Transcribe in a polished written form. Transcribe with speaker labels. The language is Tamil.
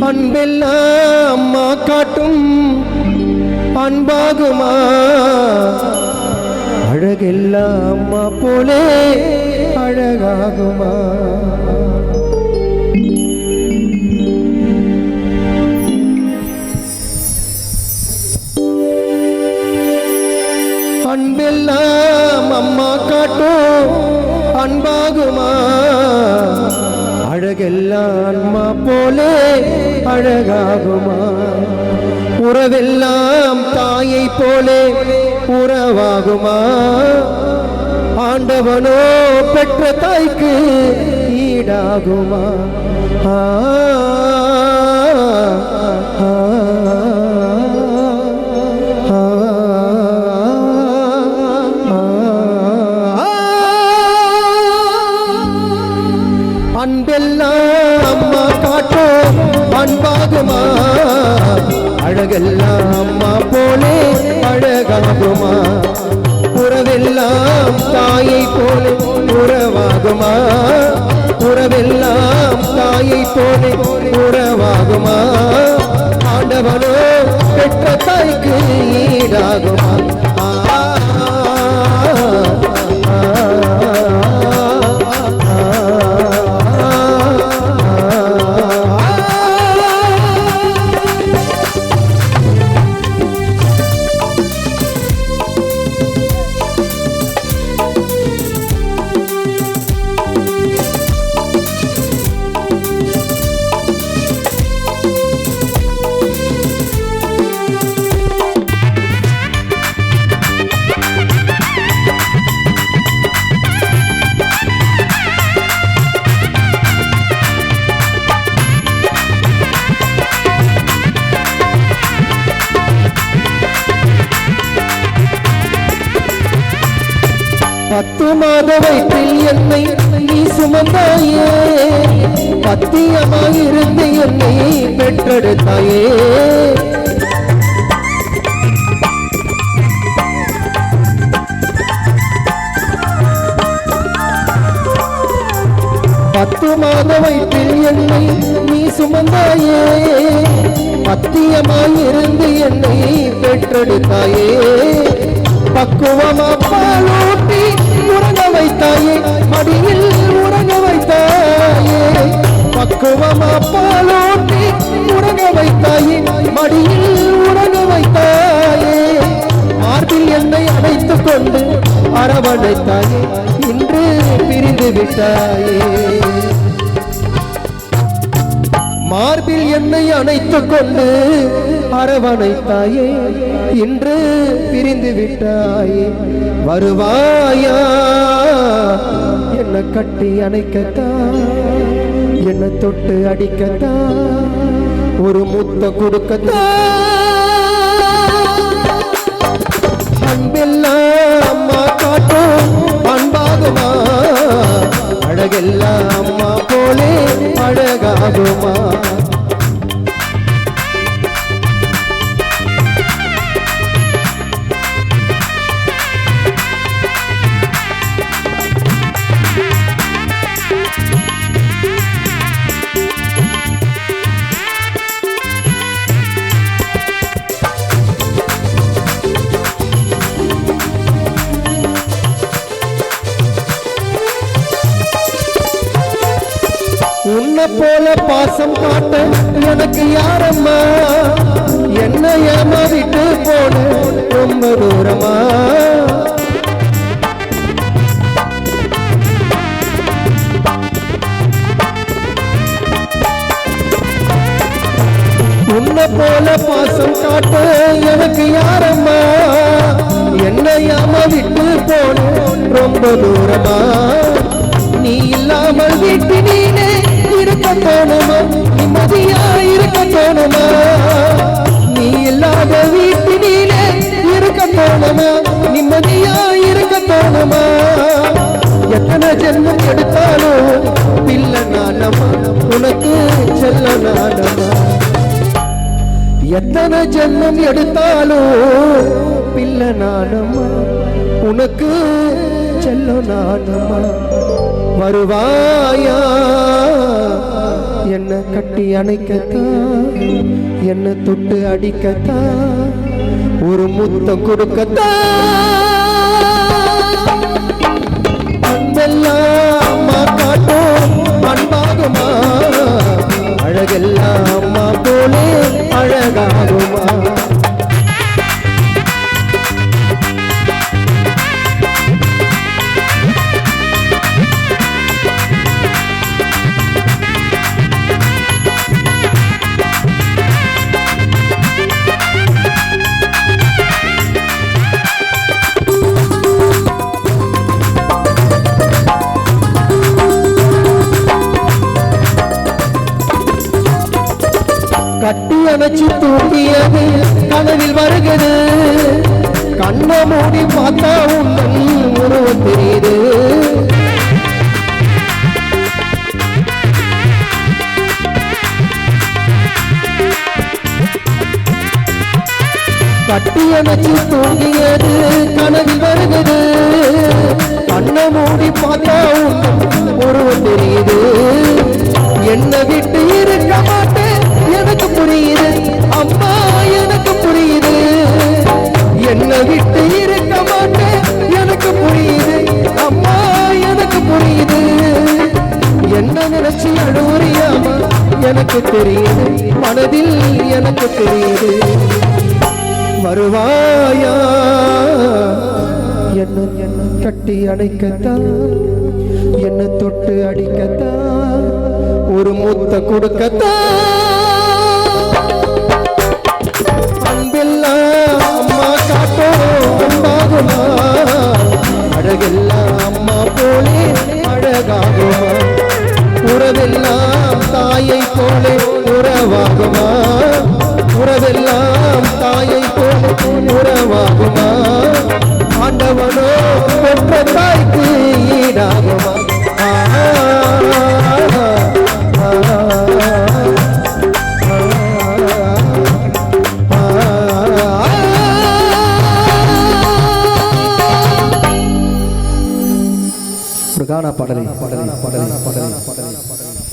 Speaker 1: அன்பெல்லாம் அம்மா காட்டும் அன்பாகுமா அழகெல்லாம் அம்மா போலே அழகாகுமா அன்பெல்லாம் அம்மா காட்டும் அன்பாகுமா அழகெல்லாம் அம்மா போலே அழகாகுமா உறவெல்லாம் தாயை போலே உறவாகுமா ஆண்டவனோ பெற்ற தாய்க்கு ஈடாகுமா அன்பெல்லாம் அம்மா காட்டும் அன்பாகுமா அழகெல்லாம் அம்மா போலே அழகாகுமா உறவெல்லாம் தாயை போலே உறவாகுமா உறவெல்லாம் தாயை போலே உறவாகுமா ஆண்டவனோ பெற்ற தாய்க்கு ஈடாகுமா பத்து மாத வயிற்றில் என்னை நீ சுமந்தாயே பத்தியமாயிருந்து என்னை பெற்றெடுத்தாயே பத்து மாத வயிற்றில் என்னை நீ சுமந்தாயே பத்தியமாயிருந்து என்னை பெற்றெடுத்தாயே பக்குவமா பாலூட்டி உறங்க வைத்தாயே மடியில் உறங்க வைத்தாயே பக்குவமா பாலூட்டி உறங்க வைத்தாயே மடியில் உறங்க வைத்தாயே மார்பில் என்னை அணைத்துக் கொண்டு அரவணைத்தாயே இன்று பிரிந்து விட்டாயே மார்பில் என்னை அணைத்துக் கொண்டு அரவணைத்தாயே இன்று பிரிந்து விட்டாயே வருவாயா என்னை கட்டி அணைக்கத்தான் என்னை தொட்டு அடிக்கத்தான் ஒரு முத்த கொடுக்கத்தான் அன்பெல்லாம் அம்மா காட்டும் அன்பாகுமா அழகெல்லாம் அம்மா போலே அழகாகுமா உன்னை போல பாசம் காட்ட எனக்கு யாரம்மா என்ன ஏமாவிட்டு போன ரொம்ப தூரமா உன்னை போல பாசம் காட்ட எனக்கு யாரம்மா என்ன ஏமாவிட்டு போன ரொம்ப தூரமா நீ இல்லாமல் வீட்டினே இருக்க தோணுமா நிம்மதியா இருக்க தோணுமா நீ இல்லாத வீட்டினே இருக்க தோணுமா நிம்மதியா இருக்க தோணுமா எத்தனை ஜென்மம் எடுத்தாலும் பிள்ளை நானம்மா உனக்கு செல்ல நானம்மா எத்தனை ஜென்மம் எடுத்தாலும் பிள்ளை நானம்மா உனக்கு செல்ல நானம்மா வருவாயா என்ன கட்டி அணைக்கத்தான் என்ன தொட்டு அடிக்கத்தான் ஒரு முத்தம் கொடுக்கத்தான் அன்பெல்லாம் அம்மா காட்டும் அன்பாகுமா அழகெல்லாம் அம்மா போலே அழகாகுமா கட்டி அணைச்சு தூக்கியது கனவில் வருகிறது கண்ணை மூடி பார்த்தா உன்னன் உருவம் தெரியுது கட்டி அணைச்சு தூங்கியது கனவில் வருகிறது கண்ணை மூடி பார்த்தா உன்னன் உருவம் தெரியுது என்னை விட்டு இருக்க மாட்டேன் எனக்கு புரியுது அம்மா எனக்கு புரியுது என்னை விட்டு இருக்க மாட்டேன் எனக்கு புரியுது அம்மா எனக்கு புரியுது என்ன நினைச்சு அழுவுறியாமா எனக்கு தெரியுது மனதில் எனக்கு தெரியுது வருவாயா என்ன கட்டி அணைக்கத்தான் என்ன தொட்டு அடிக்கத்தான் ஒரு முத்த கொடுக்கத்தான் அன்பெல்லாம் அம்மா காட்டோ அம்பாகுமா அழகெல்லாம் அம்மா போலே அழகாகுமா உறவெல்லாம் தாயை போலே உறவாகுமா உறவெல்லாம் தாயை போலே உறவாகுமா ஆண்டவனோ பெற்ற தாய்க்கு ஈடாகுமா ஒரு கானா பாடலை பாடலை பாடலை பாடலை பாடலை பாடலை